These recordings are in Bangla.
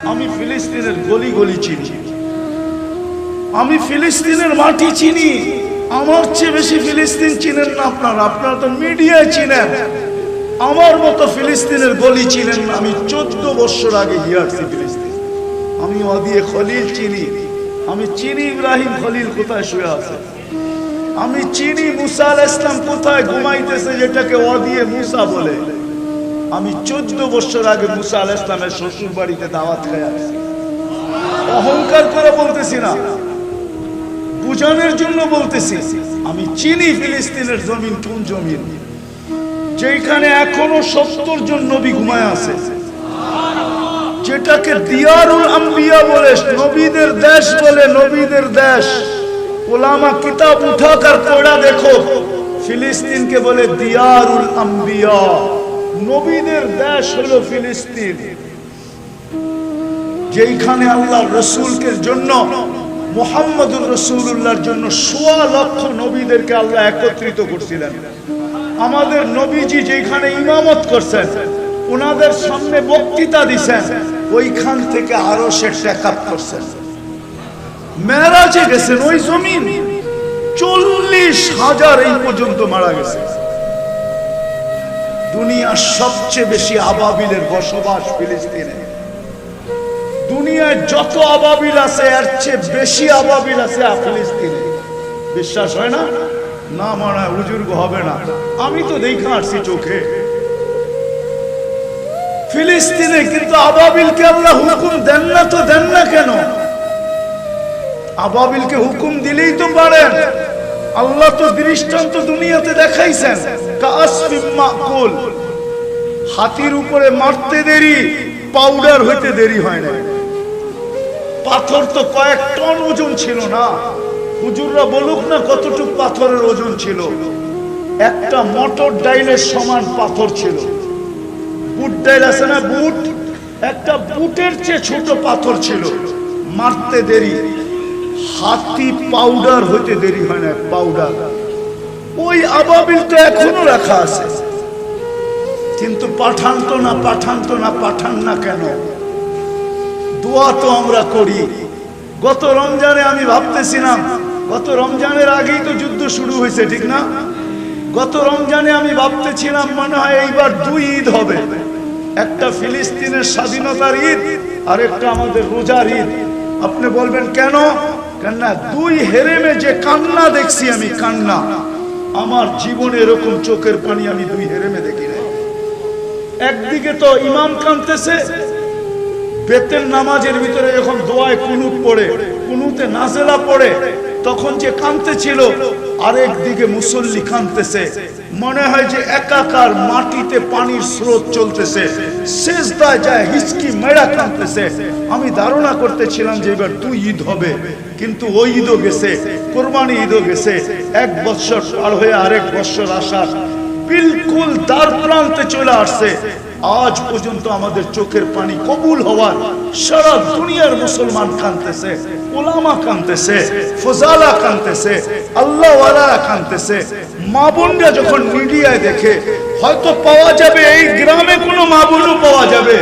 আমি ফিলিস্তিনের গলি গলি চিনি, আমি ফিলিস্তিনের মাটি চিনি। আমার চেয়ে বেশি ফিলিস্তিন চিনেন না আপনারা, আপনারা তো মিডিয়ায় চিনেন। আমার মতো ফিলিস্তিনের গলি চিনেন না। আমি 14 বছর আগে গিয়ে আসছি ফিলিস্তিন। আমি ওয়াদিয়ে খলিল চিনি, আমি চিনি ইব্রাহিম খলিল কোথায় শুয়ে আছে, আমি চিনি মুসা আলাইহিস সালাম কোথায় ঘুমাইতেছে, যেটাকে ওয়াদিয়ে মুসা বলে। আমি 14 বছর আগে মুসা আলাইহিস সালামের শ্বশুর বাড়িতে দাওয়াত খেয়ে আসছি। অহংকার করে বলতেছি না, বুঝানোর জন্য বলতেছি। আমি চিনি ফিলিস্তিনের জমিন কোন জমিন, যেখানে এখনো 70 জন নবী ঘুমায় আছে, যেটাকে দিয়ারুল আম্বিয়া বলে, নবীদের দেশ বলে, নবীদের দেশ। ওলামা কিতাব উঠাকার পড়া দেখো, ফিলিস্তিনকে বলে দিয়ারুল আম্বিয়া, নবীদের দেশ হলো ফিলিস্তিন। যেখানে আল্লাহ রসুলকে জন্য, মুহাম্মদুর রাসূলুল্লাহর জন্য 1.25 লক্ষ নবীদেরকে আল্লাহ একত্রিত করছিলেন। আমাদের নবীজি যেখানে ইমামত করছেন, ওনাদের সামনে বক্তৃতা দিছেন, ওইখান থেকে আরশের টেকআপ করছেন। মেরাজে গেছেন, ওই জমিন 40,000 এই পর্যন্ত মারা গেছে। দুনিয়ার সবচেয়ে বেশি আবাবিলের বসবাস ফিলিস্তিনে। দুনিয়ায় যত আবাবিল আছে এর চেয়ে বেশি আবাবিল আছে ফিলিস্তিনে। বিশ্বাস হয় না? না মনে হয় বুজুর্গ হবে না, আমি তো দেখে আসছি চোখে। ফিলিস্তিনে কিন্তু আবাবিলকে আল্লাহ হুকুম দেন না, তো দেন না কেন? আবাবিলকে হুকুম দিলেই তো পারেন। আল্লাহ তো দৃষ্টান্ত দুনিয়াতে দেখাইছেন। কাসফিম মাকুল, হাতির উপরে মারতে দেরি, পাউডার হইতে দেরি হয় না। পাথর তো কয়েক টন ওজন ছিল না। হুজুররা বলুক না কতটুকু পাথরের ওজন ছিল। একটা মটর ডাইলের সমান পাথর ছিল। বুট ডাইল আছে না, বুট, একটা বুটের চেয়ে ছোট পাথর ছিল। মারতে দেরি, হাতি পাউডার হইতে দেরি হয় না, পাউডার। ওই আবাবিল তো এখনো রাখা আছে, কিন্তু পাঠান তো না, পাঠান তো না, পাঠান না কেন? দোয়া তো আমরা করি। গত রমজানে আমি ভাবতেছিলাম, গত রমজানের আগেই তো যুদ্ধ শুরু হয়েছে, ঠিক না? গত রমজানে আমি ভাবতেছিলাম মনে হয় এইবার 2 ঈদ হবে, একটা ফিলিস্তিনের স্বাধীনতার ঈদ আর একটা আমাদের রোজার ঈদ। আপনি বলবেন কেন? কেননা 2 হেরেমে যে কান্না দেখছি আমি, কান্না আমার জীবনে এরকম চোখের পানি আমি 2 হেরেমে দেখি না। একদিকে তো ইমাম কাঁদতেছে, বেতের নামাজের ভিতরে যখন দোয়ায় কুনুত পড়ে, কুনুতে নাজেলা পড়ে, তখন যে কাঁদতেছিল, আরেক দিকে মুসল্লি কাঁদতেছে। মনে হয় যে একাকার মাটিতে পানির স্রোত চলতেছে, সেজদায় যায় হিচকি মেরা কাঁদতেছে। আমি ধারণা করতেছিলাম যে এবার 2 ঈদ হবে, কিন্তু ওই ঈদও গেছে, কোরবানি ঈদও গেছে। 1 বছর পার হয়ে আরেক বছর আসার বিলকুল দ্বার প্রান্তে চলে আসছে। আজ পর্যন্ত আমাদের চোখের পানি কবুল হওয়ার সারা দুনিয়ার মুসলমান কাঁদতেছে, ওলামা কাঁদতেছে, ফজালা কাঁদতেছে, আল্লাহওয়ালারা কাঁদতেছে। মা বোনরা যখন মিডিয়ায় দেখে, হয়তো পাওয়া যাবে এই গ্রামে কোনো মা বোনও পাওয়া যাবে,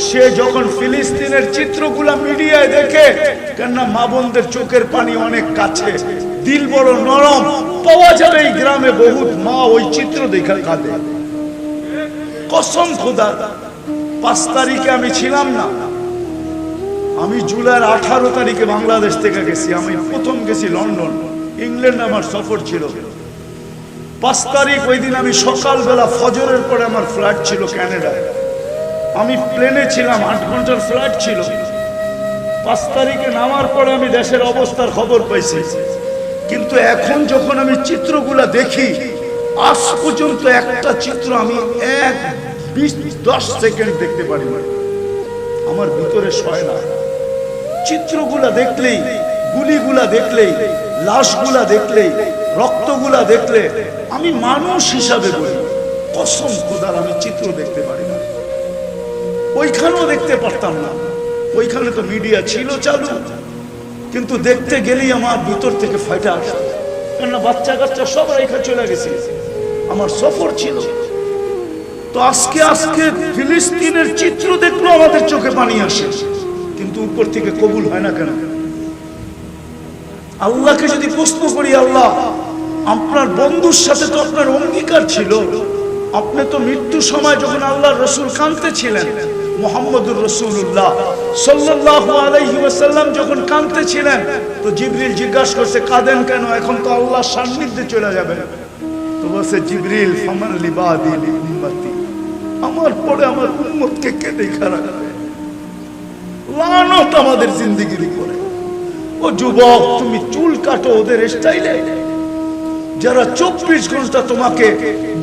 সে যখন ফিলিস্তিনের চিত্রগুলা মিডিয়ায় দেখে, কেননা মা বোনদের চোখের পানি অনেক কাছে, দিল বড় নরম, পাওয়া যাবে এই গ্রামে বহুত মা ওই চিত্র দেখে কাঁদে। কসম খোদা, 5 তারিখে আমি ছিলাম না, আমি জুলাইয়ের 18 তারিখে বাংলাদেশ থেকে গেছি। আমি প্রথম গেছি লন্ডন, ইংল্যান্ড আমার সফর ছিল। 5 তারিখ ওই দিন আমি সকালবেলা ফজরের পরে আমার ফ্লাইট ছিল কানাডায়। আমি প্লেনে ছিলাম, 8 ঘন্টার ফ্লাইট ছিল। 5 তারিখে নামার পরে আমি দেশের অবস্থার খবর পাইছি। কিন্তু এখন যখন আমি চিত্রগুলা দেখি, আজ পর্যন্ত একটা চিত্র আমি 10 সেকেন্ড দেখতে পারি না, আমার ভিতরে সয় না। চিত্রগুলা দেখলেই, গুলিগুলা দেখলেই, লাশগুলা দেখলেই, রক্তগুলা দেখলে আমি মানুষ হিসাবে বলি, কসম খোদার আমি চিত্র দেখতে পারি না। ওইখানেও দেখতে পারতাম না, ওইখানে তো মিডিয়া ছিল চালু, কিন্তু দেখতে গেলেই আমার ভিতর থেকে ফাইটা আসে। কেননা বাচ্চা কাচ্চা সব রেখা চলে গেছে, আমার সফর ছিল। তো আজকে ফিলিস্তিনের চিত্র দেখলো আমাদের চোখে পানি আসে। উপর থেকে কবুল হয় না কেন? আল্লাহকে যদি প্রশ্ন করি, আল্লাহ আপনার বন্ধুর সাথে তো আপনার অঙ্গীকার ছিল, আপনি তো মৃত্যুর সময় যখন আল্লাহর রাসূল কাঁদতেছিলেন, মুহাম্মদুর রাসূলুল্লাহ সাল্লাল্লাহু আলাইহি ওয়াসাল্লাম যখন কাঁদতেছিলেন, তো জিবরিল জিজ্ঞাসা করছে কাঁদেন কেন? এখন তো আল্লাহর সান্নিধ্যে চলে যাবেন। তো বলছে জিবরিল ফামান লিবাদি লিউম্মতি, আমার পরে আমার উম্মতকে কে দেখা রাখবে? লানত আমাদের জিন্দেগির উপরে। ও যুবক, তুমি চুল কাটো ওদের স্টাইলে, যারা 24 ঘন্টা তোমাকে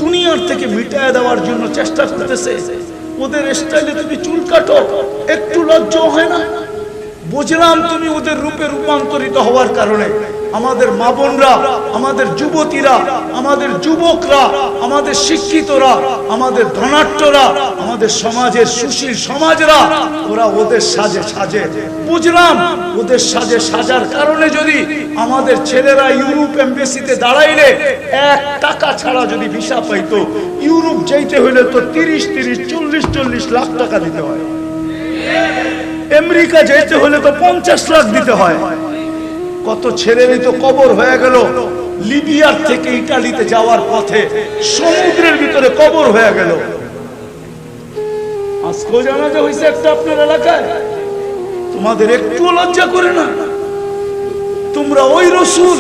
দুনিয়ার থেকে মিটায় দেওয়ার জন্য চেষ্টা করতেছে, ওদের স্টাইলে তুমি চুল কাটো, একটু লজ্জা হয় না? বুঝলাম তুমি ওদের রূপে রূপান্তরিত হওয়ার কারণে আমাদের মা বোনরা, আমাদের যুবতীরা, আমাদের যুবকরা, আমাদের শিক্ষিতরা, আমাদের ধনাঢ্যরা, আমাদের সমাজের সুশীল সমাজরা, ওরা ওদের সাজে সাজে। বুঝলাম ওদের সাজে সাজার কারণে যদি আমাদের ছেলেরা ইউরোপ এমবেসিতে দাঁড়াইলে 1 টাকা ছাড়া যদি ভিসা পাইতো, ইউরোপ যাইতে হইলে তো 30-40 লাখ টাকা দিতে হয়, আমেরিকা যেতে হলে তো 50 লাখ দিতে হয়। কত ছেলেরই তো কবর হয়ে গেল, লিবিয়ার থেকে ইটালিতে যাওয়ার পথে সমুদ্রের ভিতরে কবর হয়ে গেল। আজকেও জানাজা হয়েছে একটা আপনার এলাকায়, তোমাদের একটু লজ্জা করে না? তোমরা ওই রাসূল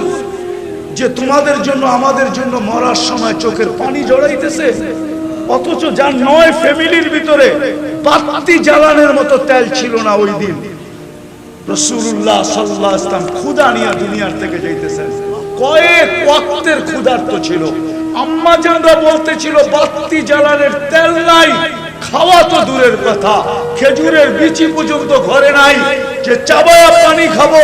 যে তোমাদের জন্য আমাদের জন্য মরার সময় চোখের পানি জড়াইতেছে, অথচ যার 9 ফ্যামিলির ভিতরে বাতি জ্বালানোর মতো তেল ছিল না ওই দিন। রাসূলুল্লাহ সাল্লাল্লাহু আলাইহি ওয়াসাল্লাম ক্ষুধা নিয়ে দুনিয়ার থেকে যাইতেছেন, কয়েক ওয়াক্তের ক্ষুধার্ত ছিল। আম্মা জানরা বলতেছিল বাতি জ্বালানোর তেল নাই, খাওয়া তো দূরের কথা, খেজুরের বিচি পর্যন্ত ঘরে নাই যে চাবায়া পানি খাবো।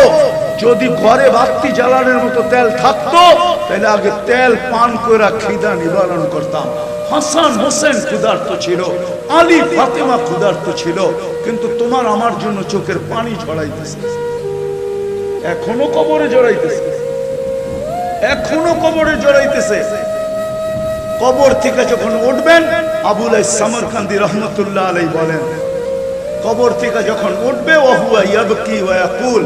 যদি ঘরে বাতি জ্বালানোর মতো তেল থাকতো তাহলে আগে তেল পান করে খিদা নিবারণ করতাম। হাসান হোসেন ক্ষুধার্ত ছিল, আলী ফাতেমা ক্ষুধার্ত ছিল, কিন্তু তোমার আমার জন্য চোখের পানি ঝরাইতেছে, এখনো কবরে জড়াইতেছে, এখনো কবরে জড়াইতেছে। কবর থেকে যখন উঠবেন, আবুল সামরকান্দি রহমতুল্লাহ আলাইহি বলেন, কবর থেকে যখন উঠবে ওহুয়া ইয়াবকি ওয়া ইয়াকুল,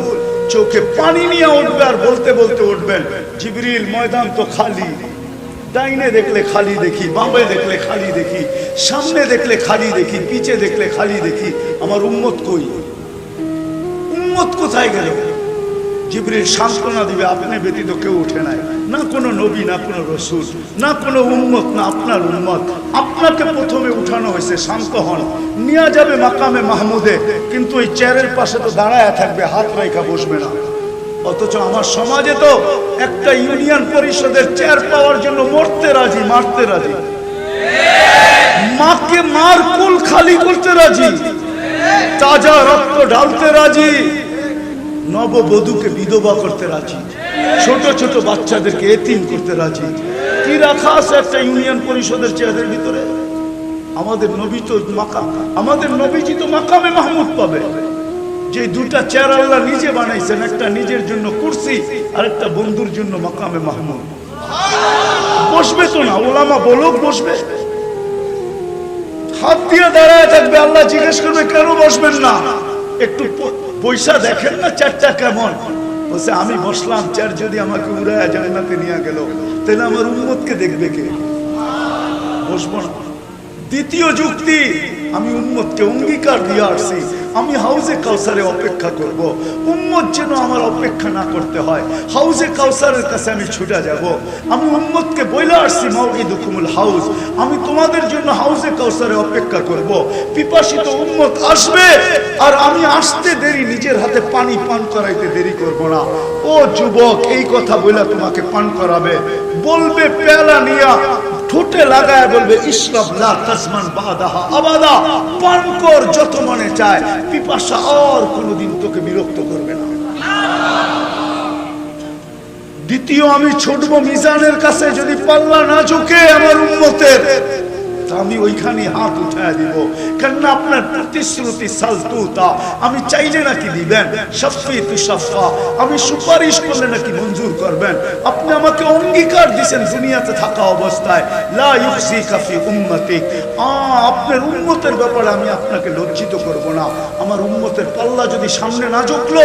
চোখে পানি নিয়ে উঠবে আর বলতে বলতে উঠবেন, জিবরিল ময়দান তো খালি, ডাইনে দেখলে খালি দেখি, বামে দেখলে খালি দেখি, সামনে দেখলে খালি দেখি, পিছে দেখলে খালি দেখি, আমার উম্মত কই? উম্মত কোথায় গেল? জিবরিল সান্ত্বনা দিবে, আপনি ব্যতীত কেউ উঠে নাই, না কোনো নবী, না কোনো রাসূল, না কোনো উম্মত, না আপনার উম্মত। আপনাকে প্রথমে উঠানো হয়েছে, শান্ত হন, নিয়ে যাবে মাকামে মাহমুদে, কিন্তু ওই চেয়ারের পাশে তো দাঁড়ায় থাকবে, হাত রেখা বসবে না। অথচ আমার সমাজে তো একটা ইউনিয়ন পরিষদের চেয়ার পাওয়ার জন্য মরতে রাজি, মারতে রাজি, মাকে মার কুল খালি করতে রাজি, তাজা রক্ত ঢালতে রাজি, নববধূকে বিধবা করতে রাজি, ছোট ছোট বাচ্চাদেরকে এতিম করতে রাজি। কি রাখা আছে একটা ইউনিয়ন পরিষদের চেয়ারের ভিতরে? আমাদের নবী তো আমাদের নবীজি তো মাকামে মাহমুদ পাবে। যে দুটা চেয়ার আল্লাহ নিজে বানাইছেন, একটা নিজের জন্য কুরসি আর একটা বন্ধুর জন্য মাকামে মাহমুদ। বসবে তো না, ওলামা বলুক বসবে, হাত দিয়ে দাঁড়ায় থাকবে, আল্লাহ জিজ্ঞেস করবে কেন বসবেন না? একটু পয়সা দেখেন না চেয়ারটা কেমন? বলছে আমি বসলাম, চেয়ার যদি আমাকে উড়ায় জান্নাতে নিয়ে গেল তাহলে আমার উম্মতকে দেখবে কে? বসবো না। দ্বিতীয় যুক্তি, আমি উম্মতকে অঙ্গীকার দিয়ে আসছি, আমি হাউজে কাউসারে অপেক্ষা করব, উম্মত যেন আমার অপেক্ষা না করতে হয়, হাউজে কাউসারের কাছে আমি ছুটে যাব। আমি উম্মতকে বইলা আসছি মাউইদুকুমুল হাউজ, আমি তোমাদের জন্য হাউজে কাউসারে অপেক্ষা করব। পিপাসিত উম্মত আসবে আর আমি আসতে দেরি, নিজের হাতে পানি পান করাইতে দেরি করব না। ও যুবক, এই কথা বইলা তোমাকে পান করাবে, বলবে পেয়ালা নিয়া ঠোঁটে লাগায় বলবে ইশরাব লা তাজমান বাদাহা আবাদা, পান কর যত মনে চায়, পিপাসা আর কোনোদিন তোকে বিরক্ত করবে না। দ্বিতীয়, আমি ছুটবো মিজানের কাছে, যদি পাল্লা না ঝুঁকে আমার উম্মতের, তো আমি ওইখানে হাত উঠায় দিব, কেননা আপনার প্রতিশ্রুতি সালতুতা, আমি চাইলে নাকি দিবেন, শাফি তুশাফা, আমি সুপারিশ করলে নাকি মঞ্জুর করবেন। আপনি আমাকে অঙ্গীকার দিয়েছেন দুনিয়াতে থাকা অবস্থায়, লা ইউখজিকা ফি উম্মতিক, আপনার উম্মতের ব্যাপারে আমি আপনাকে লজ্জিত করব না। আমার উম্মতের পাল্লা যদি সামনে না ঝুঁকলো,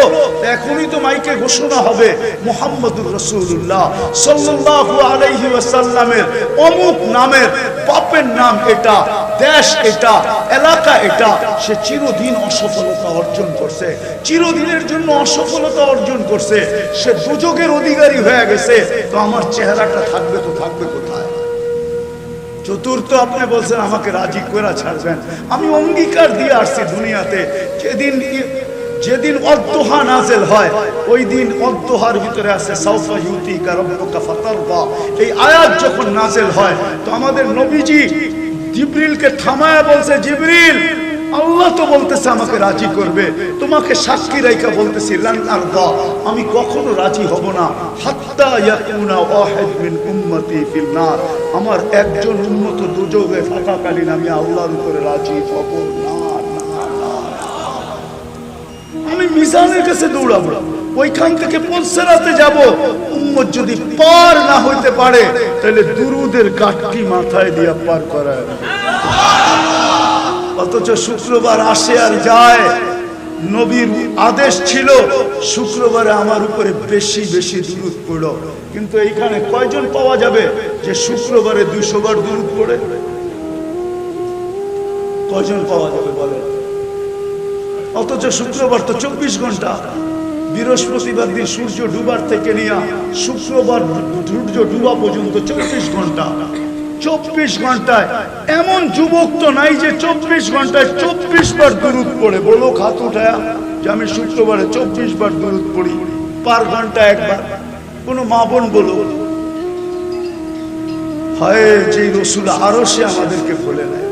এখনই তো মাইকে ঘোষণা হবে মুহাম্মদুর রাসূলুল্লাহ সাল্লাল্লাহু আলাইহি ওয়াসাল্লামের অমুক নামের বাপের নাম এটা, দেশ এটা, এলাকা এটা, সে চিরদিন অসফলতা অর্জন করছে, চিরদিনের জন্য অসফলতা অর্জন করছে, সে দুযোগের অধিকারী হয়ে গেছে। তো আমার চেহারাটা থাকবে তো থাকবে কোথায়? চতুর্থ, আপনি বলছেন আমাকে রাজি করে ছাড়বেন, আমি অঙ্গীকার দিয়ে আসছি দুনিয়াতে। যেদিন অদ্দোহা নাজেল হয়, ওই দিন অদ্দোহার ভিতরে আছে সাউফা ইউতিকা রাব্বুকা ফাতারদা, এই আয়াত যখন নাজেল হয়, তো আমাদের নবীজি জিবরিলকে থামায়া বলছে, জিবরিল, আল্লাহ তো বলতেছে আমাকে রাজি করবে, তোমাকে সাক্ষী রাইখা বলতেছি লান আরদা, আমি কখনো রাজি হব না, হাত্তা ইয়াকুনা ওয়াহিদ মিন উম্মতি ফিল নার, আমার একজন উম্মত দুযোগে থাকাকালীন আমি আল্লাহর উপরে রাজি হব না। আমি মিজানের কাছে দৌড়াবো, ওইখান থেকে পলসরাতে যাব, উম্মত যদি পার না হইতে পারে, তাহলে দুরুদের গাঠটি মাথায় দিয়া পার করায়। অথচ শুক্রবার আসে আর যায়, নবীর আদেশ ছিল শুক্রবারে আমার উপরে বেশি বেশি দুরুদ পড়ো, কিন্তু এইখানে কয়জন পাওয়া যাবে যে শুক্রবারে 200 বার দুরুদ পড়ে? কয়জন পাওয়া যাবে বলেন? অথচ শুক্রবার তো 24 ঘন্টা, বৃহস্পতিবার দিন সূর্য ডুবার থেকে নিয়ে শুক্রবার সূর্য ডুবা পর্যন্ত 24 ঘন্টা। 24 ঘন্টায় এমন যুবক তো নাই যে 24 ঘন্টায় 24 বার দুরূদ পড়ে। বলো হাত উঠায়া যে আমি শুক্রবারে 24 বার দুরূদ পড়ি, পার ঘন্টা একবার। কোনো মা বোন বলো, হয় যে রসুল আরো সে আমাদেরকে বলে নেয়।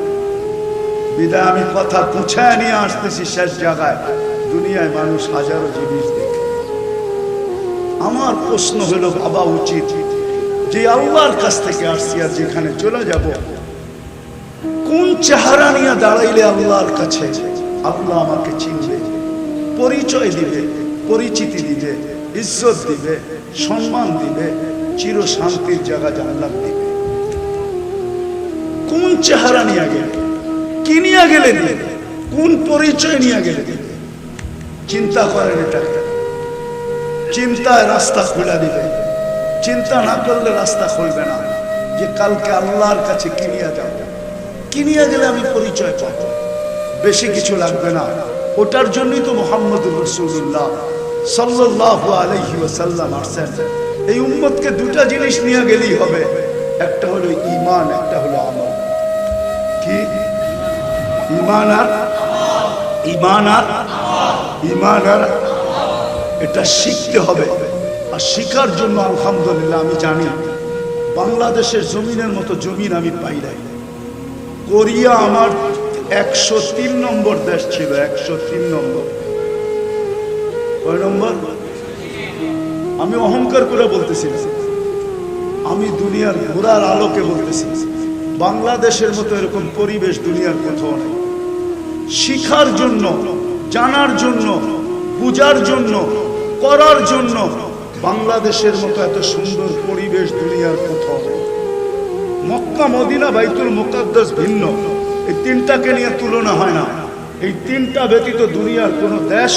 বিদায় আমি কথা পুছায় নিয়ে আসতেছি শেষ জায়গায়। দুনিয়ায় মানুষ হাজারো জিনিস দেখে। আমার প্রশ্ন হলো, ভাবা উচিত যে আল্লাহর কাছ থেকে আসছি আর যেখানে চলে যাব, কোন চেহারা নিয়ে দাঁড়াইলে আল্লাহর কাছে আল্লাহ আমাকে চিনবে, পরিচয় দিবে, পরিচিতি দিবে, ইজ্জত দিবে, সম্মান দিবে, চির শান্তির জায়গা জান্নাত দিবে। কোন চেহারা নিয়ে গেলে, কি নিয়ে গেলে দিবে, কোন পরিচয় নিয়ে গেলে দিবে? চিন্তা করেন এটাকে। চিন্তায় রাস্তা খুলে দিবে, চিন্তা না করলে রাস্তা খুলবে না। যে কালকে আল্লাহর কাছে কি নিয়ে যাব, কি নিয়ে গেলে আমি পরিচয় পাব। বেশি কিছু লাগবে না, ওটার জন্যই তো মুহাম্মদুর রাসূলুল্লাহ সাল্লাল্লাহু আলাইহি ওয়াসাল্লাম আসেন। এই উম্মতকে দুটা জিনিস নিয়ে গেলেই হবে, একটা হলো ঈমান, একটা হলো আমল। কি? ঈমান আর ঈমান আর ঈমান আর এটা শিখতে হবে। আর শিখার জন্য আলহামদুলিল্লাহ আমি জানি বাংলাদেশের জমিনের মতো জমিন আমি পাই নাই। কোরিয়া আমার 103 নম্বর দেশ ছিল, 103 নম্বর। কয় নম্বর? আমি অহংকার করে বলতেছি না, আমি দুনিয়ার ঘোরার আলোকে বলতেছি। বাংলাদেশের মতো এরকম পরিবেশ দুনিয়ার কোথাও নেই। শিখার জন্য, জানার জন্য, বুঝার জন্য, করার জন্য বাংলাদেশের মতো এত সুন্দর পরিবেশ দুনিয়ার কোথাও নেই। মক্কা, মদিনা, বাইতুল মুকাদ্দাস ভিন্ন, এই তিনটাকে নিয়ে তুলনা হয় না। এই তিনটা ব্যতীত দুনিয়ার কোনো দেশ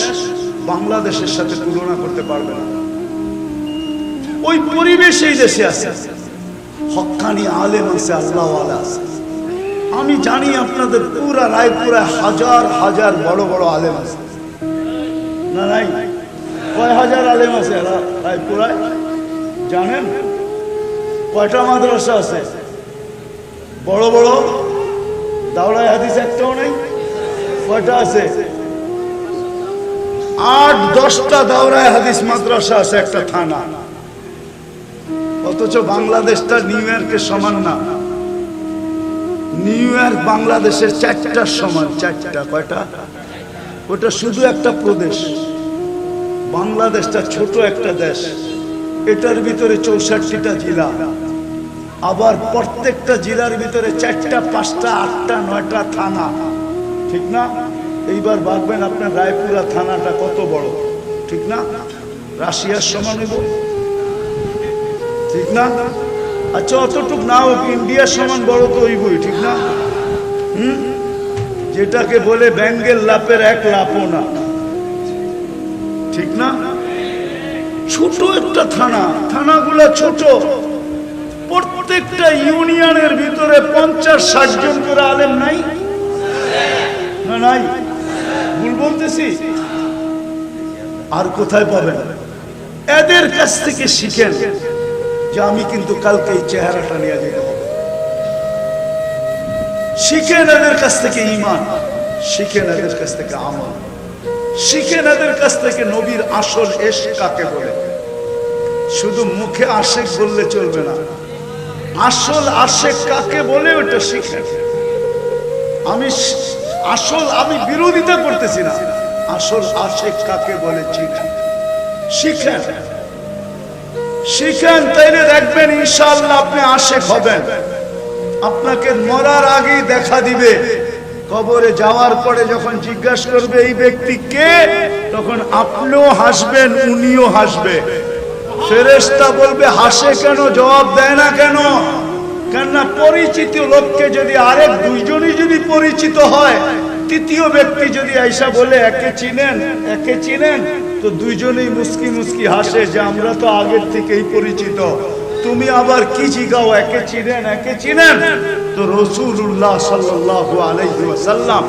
বাংলাদেশের সাথে তুলনা করতে পারবে না। ওই পরিবেশ এই দেশে আছে, হক্কানি আলেম আছে, আল্লাহওয়ালা আছে। আমি জানি আপনাদের পুরা রায়পুরায় হাজার হাজার বড় বড় আলেম আছে না? নাই? কয় হাজার আলেম আছে রায়পুরায় জানেন? কয়টা মাদ্রাসা আছে বড় বড়? দাওরায়ে হাদিস একটাও নাই। কয়টা আছে? 8-10টা দাওরায়ে হাদিস মাদ্রাসা আছে একটা থানা। অথচ বাংলাদেশটা নিউ ইয়র্কের সমান না। নিউ ইয়র্ক বাংলাদেশের 4টার সমান। 4টা। কয়টা? ওটা শুধু একটা প্রদেশ। বাংলাদেশটা ছোট একটা দেশ, এটার ভিতরে 64টা জেলা। আবার প্রত্যেকটা জেলার ভিতরে 4টা 5টা 8টা 9টা থানা, ঠিক না? এইবার ভাববেন আপনার রায়পুরা থানাটা কত বড়, ঠিক না? রাশিয়ার সমান হইব, ঠিক না? আচ্ছা অতটুক না হোক, ইন্ডিয়ার সমান বড় তো হইবই, ঠিক না? যেটাকে বলে ব্যাঙ্গের লাপের 1 লাপও না, ঠিক না? ছোট একটা থানা, থানাগুলো ছোট, প্রত্যেকটা ইউনিয়নের ভিতরে 50-60 জন করে আলেম নাই না? নাই? ভুল বলতেছি? আর কোথায় পাবেন? এদের কাছ থেকে শিখেন যে আমি কিন্তু কালকে এই চেহারাটা নিয়ে যেতে হবে। শিখেন এদের কাছ থেকে ঈমান, শিখেন এদের কাছ থেকে আমল, শিখেন এদের কাছ থেকে নবীর আসল ইশক কাকে বলে। শুধু মুখে আশেক বললে চলবে না, আসল আশেক কাকে বলে ওটা শিখেন। আমি বিরোধিতা করতেছি না, আসল আশেক কাকে বলে শিখেন, শিখেন, তাইলে দেখবেন ইনশাআল্লাহ আপনি আশেক হবেন। আপনাকে মরার আগেই দেখা দিবে, কবরে যাওয়ার পরে যখন জিজ্ঞাসা করবে এই ব্যক্তি কে, তখন আপনিও হাসবেন, উনিও হাসবে। ফেরেশতা বলবে হাসে কেন, জবাব দেয় না কেন? কেননা পরিচিত লোককে যদি আরেক দুইজনই যদি পরিচিত হয়, তৃতীয় ব্যক্তি যদি আইসা বলে একে চিনেন, একে চিনেন, তো দুইজনেই মুস্কি মুস্কি হাসে যে আমরা তো আগের থেকেই পরিচিত। তুমি আবার কি জিগাও একে চিনেন, একে চিনেন? তো রাসূলুল্লাহ সাল্লাল্লাহু আলাইহি ওয়াসাল্লাম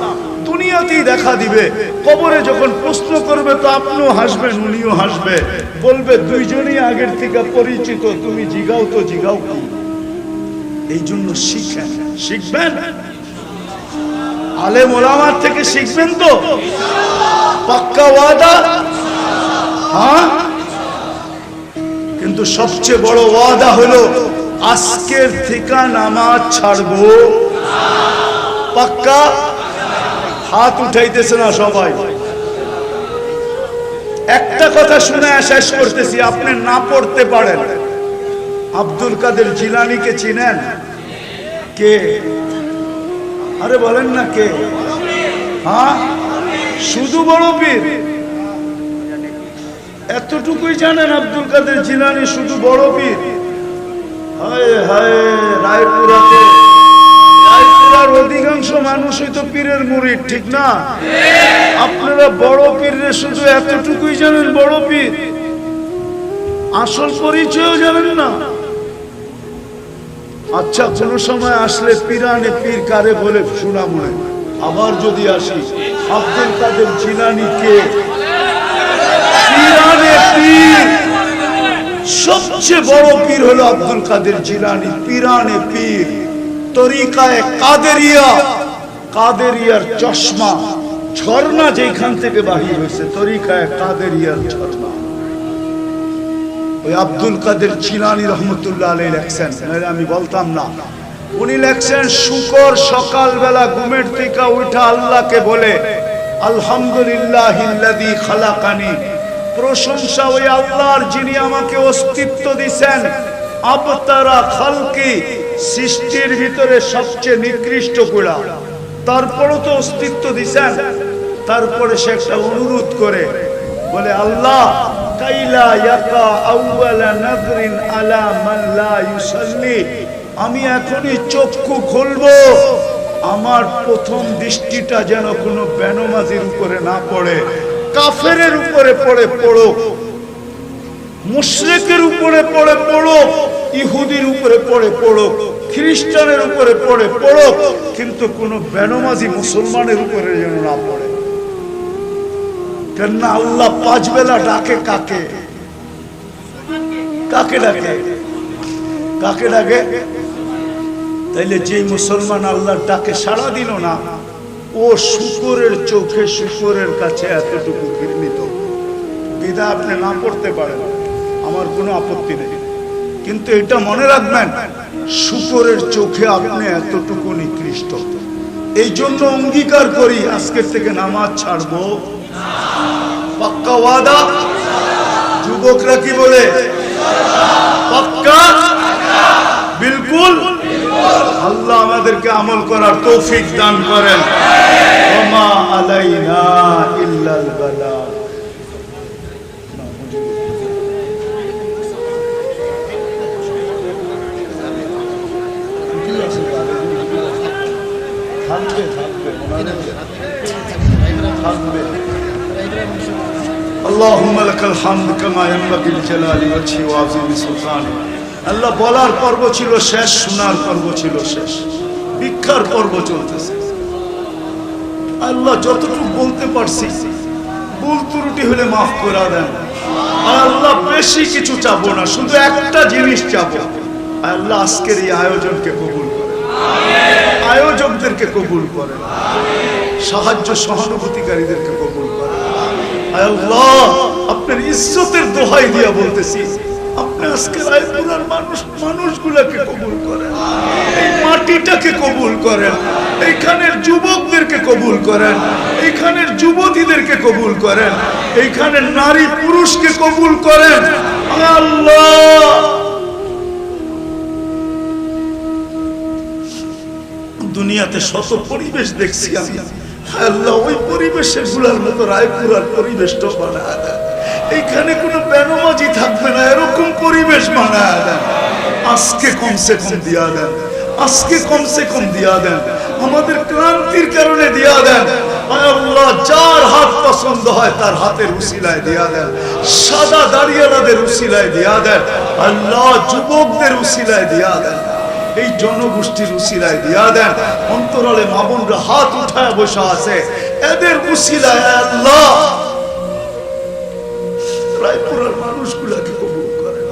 দুনিয়াতেই দেখা দিবে। কবরে যখন প্রশ্ন করবে তো আপনিও হাসবেন, উনিও হাসবে, বলবে দুইজনই আগের থেকে পরিচিত, তুমি জিগাও তো জিগাও কি? এই জন্য শিখেন, শিখবেন, আলেম ওলামার থেকে শিখবেন তো পাক্কা ওয়াদা? হ্যাঁ, কিন্তু সবচেয়ে বড় ওয়াদা হলো আজকের থেকে নামাজ ছাড়বো। পাক্কা? হাত উঠাইতেছে না সবাই। একটা কথা শুনে শেষ করতেছি, আপনি না পড়তে পারেন, আব্দুল কাদের জিলানীকে চিনেন? কে? আরে বলেন না কে? হ্যাঁ, শুধু বড় পীর? এতটুকুই জানেন আব্দুল কাদের জিলানী শুধু বড় পীর? হায় হায়, রায়পুরার অধিকাংশ মানুষই তো পীরের মুরিদ, ঠিক না? আপনারা বড় পীরে শুধু এতটুকুই জানেন, বড় পীর, আসল পরিচয়ও জানেন না। আচ্ছা, কোন সময় আসলে পীরানে পীর কারে বলে শোনা মনে। আবার যদি আসি, আব্দুল কাদের জিলানী কে? পীরানে পীর, সবচেয়ে বড় পীর হলো আব্দুল কাদের জিলানী, পীরানে পীর। তরিকায়ে কাদেরিয়া, কাদেরিয়ার চশমা, ঝর্ণা যেখান থেকে বাহির হয়েছে, তরিকায়ে কাদেরিয়ার ঝর্ণা। ওই আব্দুল কাদের জিলানী রহমতুল্লাহ আলাইহি লেখছেন, আমি বলতাম না, উনি লেখছেন শুকর সকালবেলা ঘুমের থেকে উঠা আল্লাহকে বলে আলহামদুলিল্লাহিল্লাযী খালাকানি, প্রশংসা ওই আল্লাহর যিনি আমাকে অস্তিত্ব দিয়েছেন। আবতারা খালকি, সৃষ্টির ভিতরে সবচেয়ে নিকৃষ্ট কুড়া, তারপরও তো অস্তিত্ব দিয়েছেন। তারপরে সে একটা অনুরোধ করে বলে আল্লাহ কাইলা ইয়াকা আউয়ালা নাযরিন আলা মান লা ইউসাল্লি, আমি এখনই চক্ষু খুলবো, আমার প্রথম দৃষ্টিটা যেন কোনো বেনমাজির উপরে না পড়ে, কাফেরের উপরে পড়ে পড়ুক, মুশরিকের উপরে পড়ে পড়ুক, ইহুদির উপরে পড়ে পড়ুক, খ্রিস্টানের উপরে পড়ে পড়ুক, কিন্তু কোনো বেনমাজি মুসলমানের উপরে যেন না পড়ে। কেন আল্লাহ 5 বেলা ডাকে কাকে? কাকে ডাকে? কাকে ডাকে? তাইলে যে মুসলমান আল্লাহর ডাকে সাড়া দিল না, ও শুকরের চোখে শুকরের কাছে এতটুকু ঘৃণিত। বিধায় আপনি না পড়তে পারেন, আমার কোনো আপত্তি নেই, কিন্তু এটা মনে রাখবেন শুকরের চোখে আপনি এতটুকু নিকৃষ্ট। এই জন্য অঙ্গীকার করি আজকের থেকে নামাজ ছাড়বো। পাক্কা ওয়াদা? যুবকরা কি বলে? পাক্কা? বিলকুল। আল্লাহ আমাদেরকে আমল করার তৌফিক দান করেন। ওমা আলাইনা ইল্লাল বালাগ। আল্লাহুম্মা লাকাল হামদ কামা ইয়ানবাগি লিজালালি ওয়াজহি ওয়া আযীমি সুলতানি। আল্লাহ বলার পর্ব ছিল শেষ, শোনার পর্ব ছিল শেষ, ভিক্ষার পর্ব চলতেছে। আল্লাহ যতটুকু বলতে পারছি ভুল ত্রুটি হলে মাফ করে দেন। আল্লাহ বেশি কিছু চাবো না, শুধু একটা জিনিস চাবো, আল্লাহ আজকের এই আয়োজনকে কবুল করেন, আয়োজকদেরকে কবুল করেন, সাহায্য সহানুভূতিকারীদেরকে কবুল করেন। আল্লাহ আপনার ইজ্জতের দোহাই দিয়া বলতেছি, আপনি আজকে রায়পুরার মানুষগুলোকে কবুল করেন, এই মাটিটাকে কবুল করেন, এইখানের যুবকদেরকে কবুল করেন, এইখানের যুবতীদেরকে কবুল করেন, এইখানের নারী পুরুষকে কবুল করেন। আল্লাহ দুনিয়াতে শত পরিবেশ দেখছি আমি, আল্লাহ ওই পরিবেশের গুলার মতো রায়পুরার পরিবেশটা বানায় দেন। এইখানে কোনো বেনমাজি থাকবে না, এরকম পরিবেশ বানায় দেন। আজকে কমসে কম দিয়া দেন, আজকে কমসে কম দিয়া দেন, আমাদের ক্লান্তির কারণে দিয়া দেন। আল্লাহ যার হাত পছন্দ হয় তার হাতের উসিলায় দিয়া দেন, সাদা দাড়িয়ালাদের উসিলায় দিয়া দেন, আল্লাহ যুবকদের উসিলায় দিয়া দেন, এই জনগোষ্ঠীর উসিলায় দিয়া দেন। অন্তরালে মা বোনরা হাত উঠায় বসে আছে, এদের উসিলায় আল্লাহ রায়পুরের মানুষগুলাকে কবুল করেন,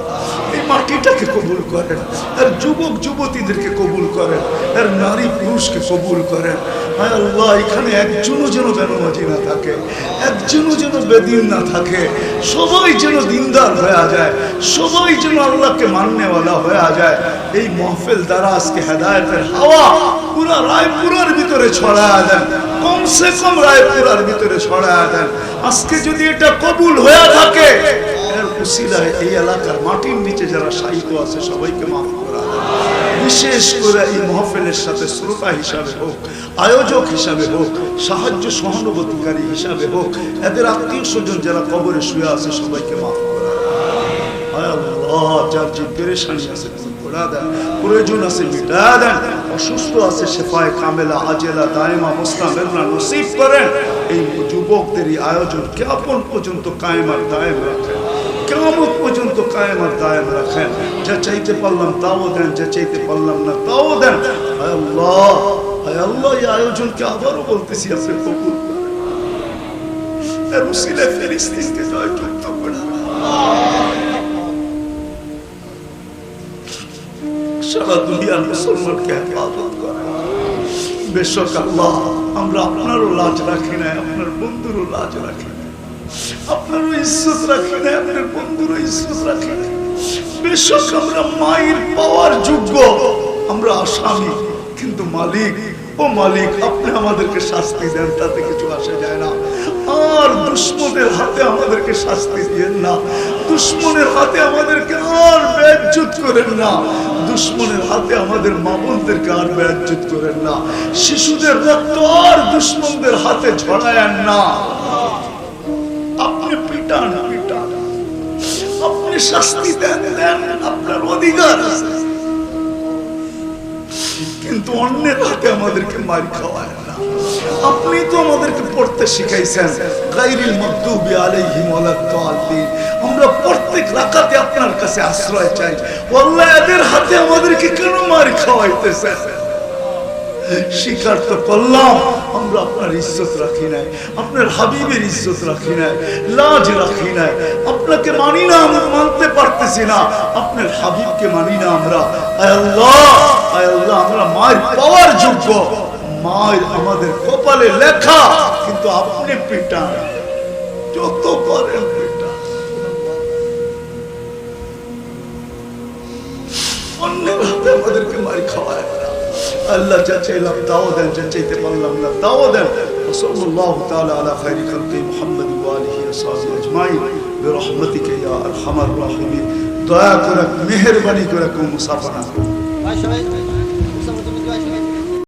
এই মাটিটাকে কবুল করেন, এর যুবক যুবতীদেরকে কবুল করেন, এর নারী পুরুষকে কবুল করেন। হায় আল্লাহ এখানে একজনও যেন বেনমাজি না থাকে, একজনও যেন বেদিন না থাকে, সবাই যেন দিনদার হয়ে যায়, সবাই যেন আল্লাহকে মাননেওয়ালা হয়ে যায়। এই মাহফিল দ্বারা আজকে হেদায়েতের হাওয়া পুরা রায়পুরের ভিতরে ছড়ায় দেন, কমসে কম রায়পুরের ভিতরে ছড়ায় দেন। আজকে যদি এটা কবুল হয়ে থাকে, এর উসিলায় এই এলাকার মাটির নিচে যারা শায়িত আছে সবাইকে মাফ করা দেন। বিশেষ করে এই মাহফিলের সাথে শ্রোতা হিসাবে হোক, আয়োজক হিসাবে হোক, সাহায্য সহানুভূতিকারী হিসাবে হোক, এদের আত্মীয় স্বজন যারা কবরে শুয়ে আছে সবাইকে মাফ করা দেন। হায় আল্লাহ যার যে পেরেশানি আছে প্রয়োজন আছে মিটা দেন, অসুস্থ আছে শেফায়ে কামেলা আজেলা দায়েমা মুস্তামিররা নসিব করেন। এই যুবকদের এই আয়োজন কিয়ামত পর্যন্ত কায়েম আর দায়েম রাখেন, কিয়ামত পর্যন্ত কায়েম আর দায়েম রাখেন। যা চাইতে পারলাম তাও দেন, যা চাইতে পারলাম না তাও দেন। হায় আল্লাহ, হায় আল্লাহ এই আয়োজনকে আবারও বলতেছি আপনি কবুল করেন, এর উসিলায় ফিলিস্তিনকে জয়যুক্ত করেন, সারা দুনিয়ার মুসলমানকে হেফাজত করেন। বেশক আল্লাহ আমরা আপনারও লাজ রাখি না, আপনার বন্ধুরও লাজ রাখি না, আপনারও ইজ্জত রাখি না, আপনার বন্ধুরও ইজ্জত রাখি না। বেশক আমরা মায়ের পাওয়ার যোগ্য, আমরা আসামি, কিন্তু মালিক, ও মালিক আপনি আমাদেরকে শাস্তি দেন, তাতে কিছু আসে যায় না। আর দুশ্মনের হাতে আমাদেরকে শাস্তি দিয়েন না, দুশ্মনের হাতে আমাদেরকে আর বেইজ্জত করেন না, দুশ্মনের হাতে আমাদের মা বোনদেরকে আর বেইজ্জত করেন না, শিশুদের রক্ত আর দুশ্মনদের হাতে ঝরায়েন না। আপনি পিটান পিটান, আপনি শাস্তি দেন দেন, আপনার অধিকার আছে, কিন্তু অন্যের হাতে আমাদেরকে মার খাওয়ায় না। আপনি তো আমাদেরকে পড়তে শিখাইছেন গায়রিল মাগদুবি আলাইহিম ওয়ালাদ-দাল্লিন, আমরা প্রত্যেক রাকাতে আপনার কাছে আশ্রয় চাই। আল্লাহ এদের হাতে আমাদেরকে কেন মার খাওয়াইতেছেন? স্বীকার তো করলাম আমরা আপনার ইজ্জত রাখি নাই, আপনার হাবিবের ইজ্জত রাখি নাই, লাজ রাখি নাই, আপনাকে মানি না, আমরা মানতে পারতেছি না, আপনার হাবিবকে মানি না আমরা। আয় আল্লাহ, আয় আল্লাহ আমরা মায়ের পাওয়ার যোগ্য, মায়ের আমাদের কপালে লেখা, কিন্তু আপনি পিটান, যত পারেন পিটান, অন্যের হাতে আমাদেরকে মার খাওয়ায় না। আল্লাহ যা চাইলাম তাও দেন, যা চাইতে পারলাম না তাও দেন। সাল্লাল্লাহু তাআলা আলা খায়রি খালকি মুহাম্মদ ওয়া আলিহি ওয়া সাহবিহি আজমাইন বিরহমাতিকা ইয়া আরহামার রাহিমিন। দয়া করে মেহেরবানি করে মুসাফা না করুন। বিষয়